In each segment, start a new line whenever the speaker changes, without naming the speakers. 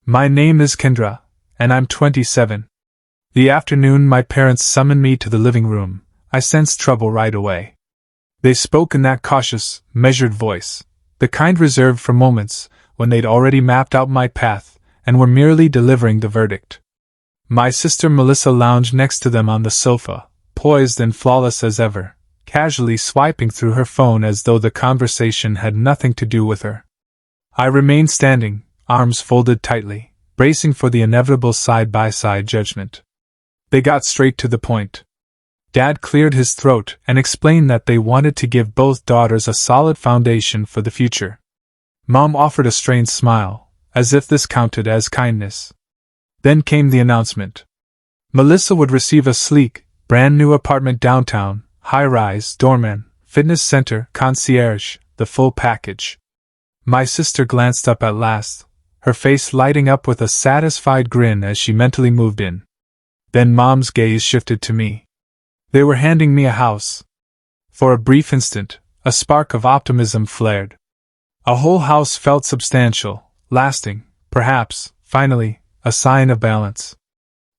My name is Kendra, and I'm 27. The afternoon my parents summoned me to the living room, I sensed trouble right away. They spoke in that cautious, measured voice, the kind reserved for moments when they'd already mapped out my path and were merely delivering the verdict. My sister Melissa lounged next to them on the sofa, poised and flawless as ever, casually swiping through her phone as though the conversation had nothing to do with her. I remained standing, arms folded tightly, bracing for the inevitable side-by-side judgment. They got straight to the point. Dad cleared his throat and explained that they wanted to give both daughters a solid foundation for the future. Mom offered a strained smile, as if this counted as kindness. Then came the announcement. Melissa would receive a sleek, brand-new apartment downtown, high-rise, doorman, fitness center, concierge, the full package. My sister glanced up at last, her face lighting up with a satisfied grin as she mentally moved in. Then Mom's gaze shifted to me. They were handing me a house. For a brief instant, a spark of optimism flared. A whole house felt substantial, lasting, perhaps, finally, a sign of balance.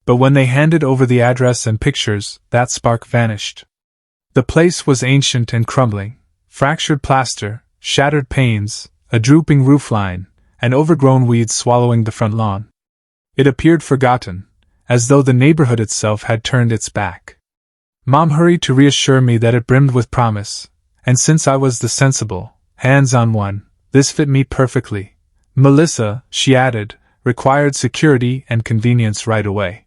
But when they handed over the address and pictures, that spark vanished. The place was ancient and crumbling, fractured plaster, shattered panes, a drooping roofline, and overgrown weeds swallowing the front lawn. It appeared forgotten, as though the neighborhood itself had turned its back. Mom hurried to reassure me that it brimmed with promise, and since I was the sensible, hands-on one, this fit me perfectly. Melissa, she added, required security and convenience right away.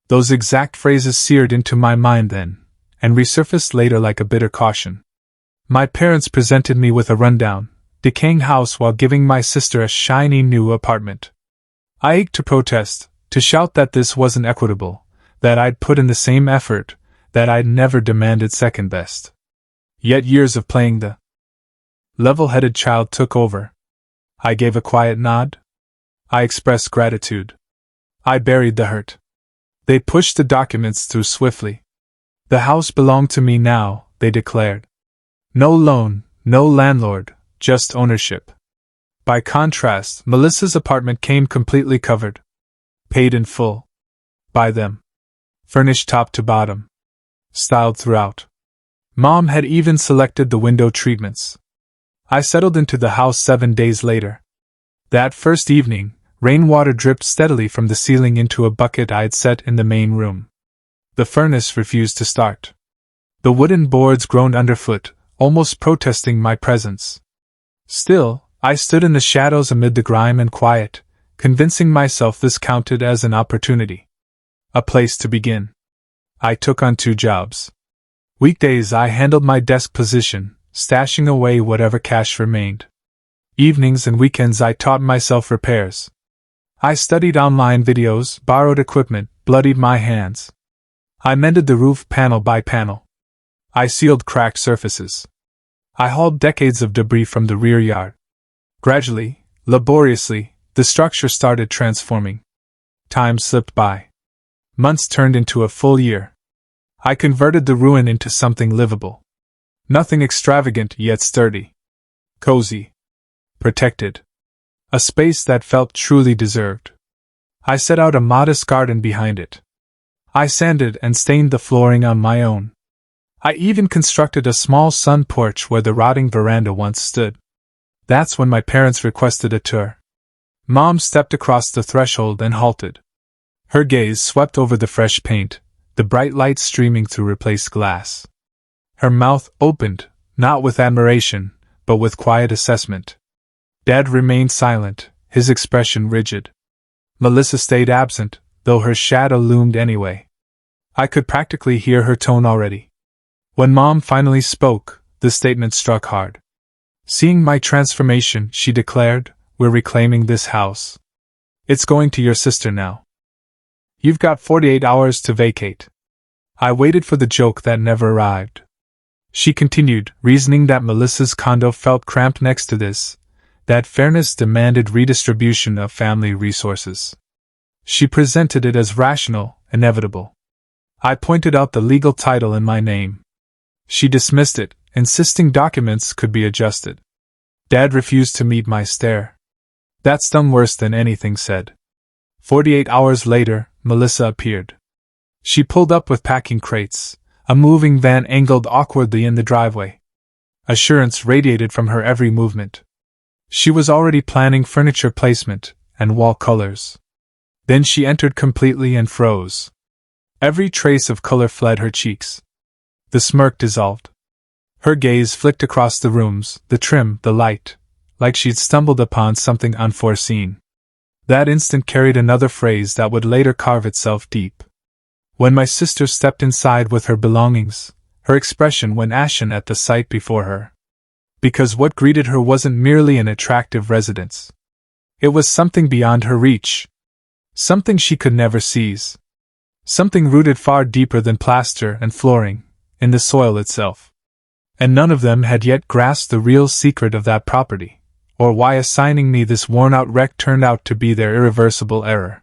Those exact phrases seared into my mind then, and resurfaced later like a bitter caution. My parents presented me with a rundown, decaying house while giving my sister a shiny new apartment. I ached to protest, to shout that this wasn't equitable, that I'd put in the same effort, that I'd never demanded second best. Yet years of playing the level-headed child took over. I gave a quiet nod. I expressed gratitude. I buried the hurt. They pushed the documents through swiftly. The house belonged to me now, they declared. No loan, no landlord, just ownership. By contrast, Melissa's apartment came completely covered. Paid in full. By them. Furnished top to bottom. Styled throughout. Mom had even selected the window treatments. I settled into the house 7 days later. That first evening, rainwater dripped steadily from the ceiling into a bucket I'd set in the main room. The furnace refused to start. The wooden boards groaned underfoot, almost protesting my presence. Still, I stood in the shadows amid the grime and quiet, convincing myself this counted as an opportunity. A place to begin. I took on 2 jobs. Weekdays I handled my desk position, stashing away whatever cash remained. Evenings and weekends I taught myself repairs. I studied online videos, borrowed equipment, bloodied my hands. I mended the roof panel by panel. I sealed cracked surfaces. I hauled decades of debris from the rear yard. Gradually, laboriously, the structure started transforming. Time slipped by. Months turned into a full year. I converted the ruin into something livable. Nothing extravagant yet sturdy. Cozy. Protected. A space that felt truly deserved. I set out a modest garden behind it. I sanded and stained the flooring on my own. I even constructed a small sun porch where the rotting veranda once stood. That's when my parents requested a tour. Mom stepped across the threshold and halted. Her gaze swept over the fresh paint, the bright light streaming through replaced glass. Her mouth opened, not with admiration, but with quiet assessment. Dad remained silent, his expression rigid. Melissa stayed absent, though her shadow loomed anyway. I could practically hear her tone already. When Mom finally spoke, the statement struck hard. Seeing my transformation, she declared, "We're reclaiming this house. It's going to your sister now. You've got 48 hours to vacate." I waited for the joke that never arrived. She continued, reasoning that Melissa's condo felt cramped next to this, that fairness demanded redistribution of family resources. She presented it as rational, inevitable. I pointed out the legal title in my name. She dismissed it, insisting documents could be adjusted. Dad refused to meet my stare. That stung worse than anything said. 48 hours later, Melissa appeared. She pulled up with packing crates. A moving van angled awkwardly in the driveway. Assurance radiated from her every movement. She was already planning furniture placement and wall colors. Then she entered completely and froze. Every trace of color fled her cheeks. The smirk dissolved. Her gaze flicked across the rooms, the trim, the light, like she'd stumbled upon something unforeseen. That instant carried another phrase that would later carve itself deep. When my sister stepped inside with her belongings, her expression went ashen at the sight before her. Because what greeted her wasn't merely an attractive residence. It was something beyond her reach. Something she could never seize. Something rooted far deeper than plaster and flooring, in the soil itself. And none of them had yet grasped the real secret of that property, or why assigning me this worn-out wreck turned out to be their irreversible error.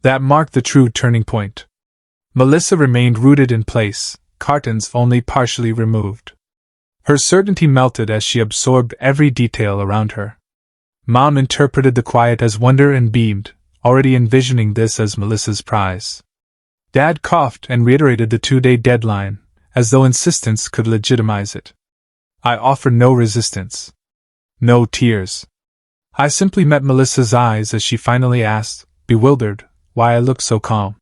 That marked the true turning point. Melissa remained rooted in place, cartons only partially removed. Her certainty melted as she absorbed every detail around her. Mom interpreted the quiet as wonder and beamed, already envisioning this as Melissa's prize. Dad coughed and reiterated the 2-day deadline, as though insistence could legitimize it. I offered no resistance. No tears. I simply met Melissa's eyes as she finally asked, bewildered, why I looked so calm.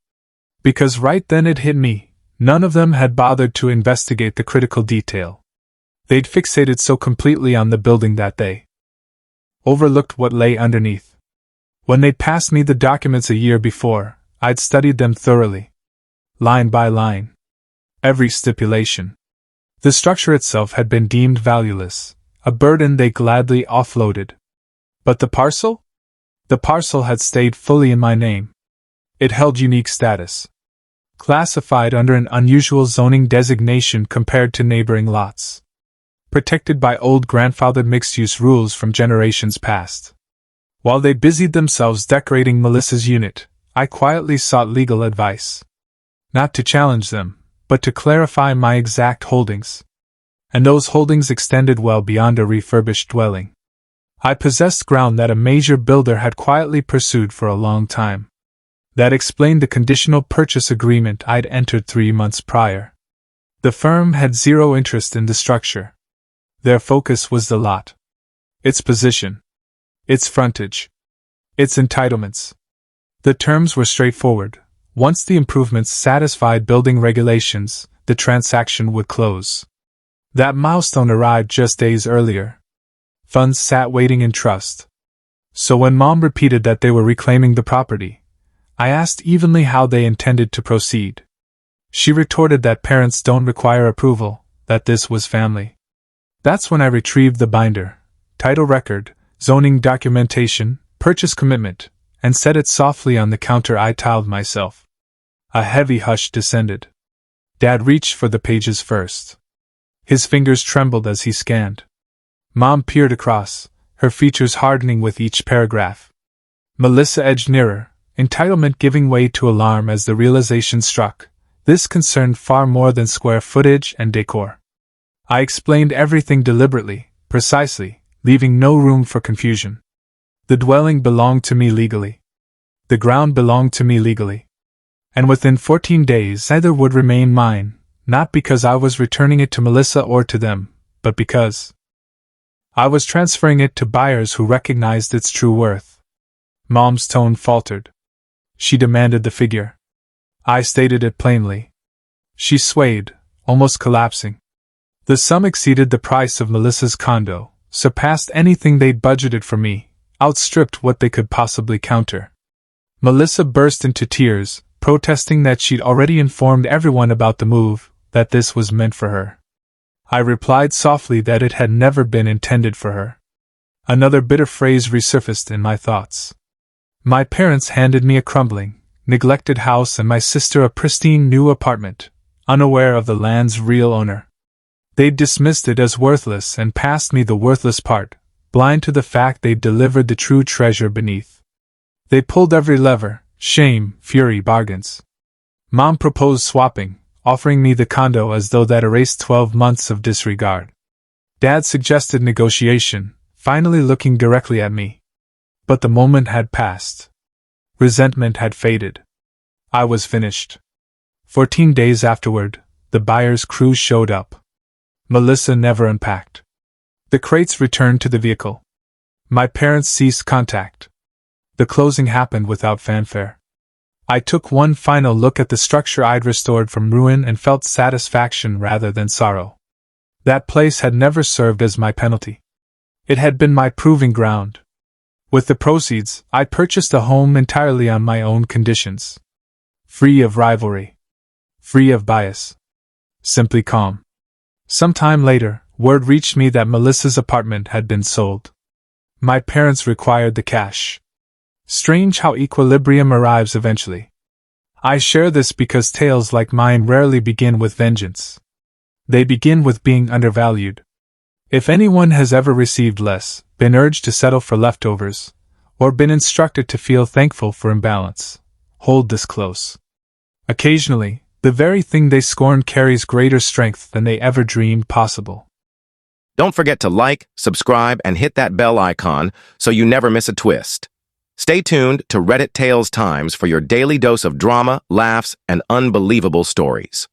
Because right then it hit me, none of them had bothered to investigate the critical detail. They'd fixated so completely on the building that they overlooked what lay underneath. When they'd passed me the documents a year before, I'd studied them thoroughly. Line by line. Every stipulation. The structure itself had been deemed valueless, a burden they gladly offloaded. But the parcel? The parcel had stayed fully in my name. It held unique status. Classified under an unusual zoning designation compared to neighboring lots. Protected by old grandfathered mixed-use rules from generations past. While they busied themselves decorating Melissa's unit, I quietly sought legal advice. Not to challenge them, but to clarify my exact holdings. And those holdings extended well beyond a refurbished dwelling. I possessed ground that a major builder had quietly pursued for a long time. That explained the conditional purchase agreement I'd entered 3 months prior. The firm had zero interest in the structure. Their focus was the lot. Its position. Its frontage. Its entitlements. The terms were straightforward. Once the improvements satisfied building regulations, the transaction would close. That milestone arrived just days earlier. Funds sat waiting in trust. So when Mom repeated that they were reclaiming the property, I asked evenly how they intended to proceed. She retorted that parents don't require approval, that this was family. That's when I retrieved the binder, title record, zoning documentation, purchase commitment, and set it softly on the counter I tiled myself. A heavy hush descended. Dad reached for the pages first. His fingers trembled as he scanned. Mom peered across, her features hardening with each paragraph. Melissa edged nearer, entitlement giving way to alarm as the realization struck. This concerned far more than square footage and decor. I explained everything deliberately, precisely, leaving no room for confusion. The dwelling belonged to me legally. The ground belonged to me legally. And within 14 days either would remain mine, not because I was returning it to Melissa or to them, but because I was transferring it to buyers who recognized its true worth. Mom's tone faltered. She demanded the figure. I stated it plainly. She swayed, almost collapsing. The sum exceeded the price of Melissa's condo, surpassed anything they'd budgeted for me, outstripped what they could possibly counter. Melissa burst into tears, protesting that she'd already informed everyone about the move, that this was meant for her. I replied softly that it had never been intended for her. Another bitter phrase resurfaced in my thoughts. My parents handed me a crumbling, neglected house and my sister a pristine new apartment, unaware of the land's real owner. They'd dismissed it as worthless and passed me the worthless part, blind to the fact they'd delivered the true treasure beneath. They pulled every lever, shame, fury, bargains. Mom proposed swapping, offering me the condo as though that erased 12 months of disregard. Dad suggested negotiation, finally looking directly at me. But the moment had passed. Resentment had faded. I was finished. 14 days afterward, the buyer's crew showed up. Melissa never unpacked. The crates returned to the vehicle. My parents ceased contact. The closing happened without fanfare. I took one final look at the structure I'd restored from ruin and felt satisfaction rather than sorrow. That place had never served as my penalty. It had been my proving ground. With the proceeds, I purchased a home entirely on my own conditions. Free of rivalry. Free of bias. Simply calm. Some time later, word reached me that Melissa's apartment had been sold. My parents required the cash. Strange how equilibrium arrives eventually. I share this because tales like mine rarely begin with vengeance. They begin with being undervalued. If anyone has ever received less, been urged to settle for leftovers, or been instructed to feel thankful for imbalance, hold this close. Occasionally, the very thing they scorn carries greater strength than they ever dreamed possible.
Don't forget to like, subscribe, and hit that bell icon so you never miss a twist. Stay tuned to Reddit Tales Times for your daily dose of drama, laughs, and unbelievable stories.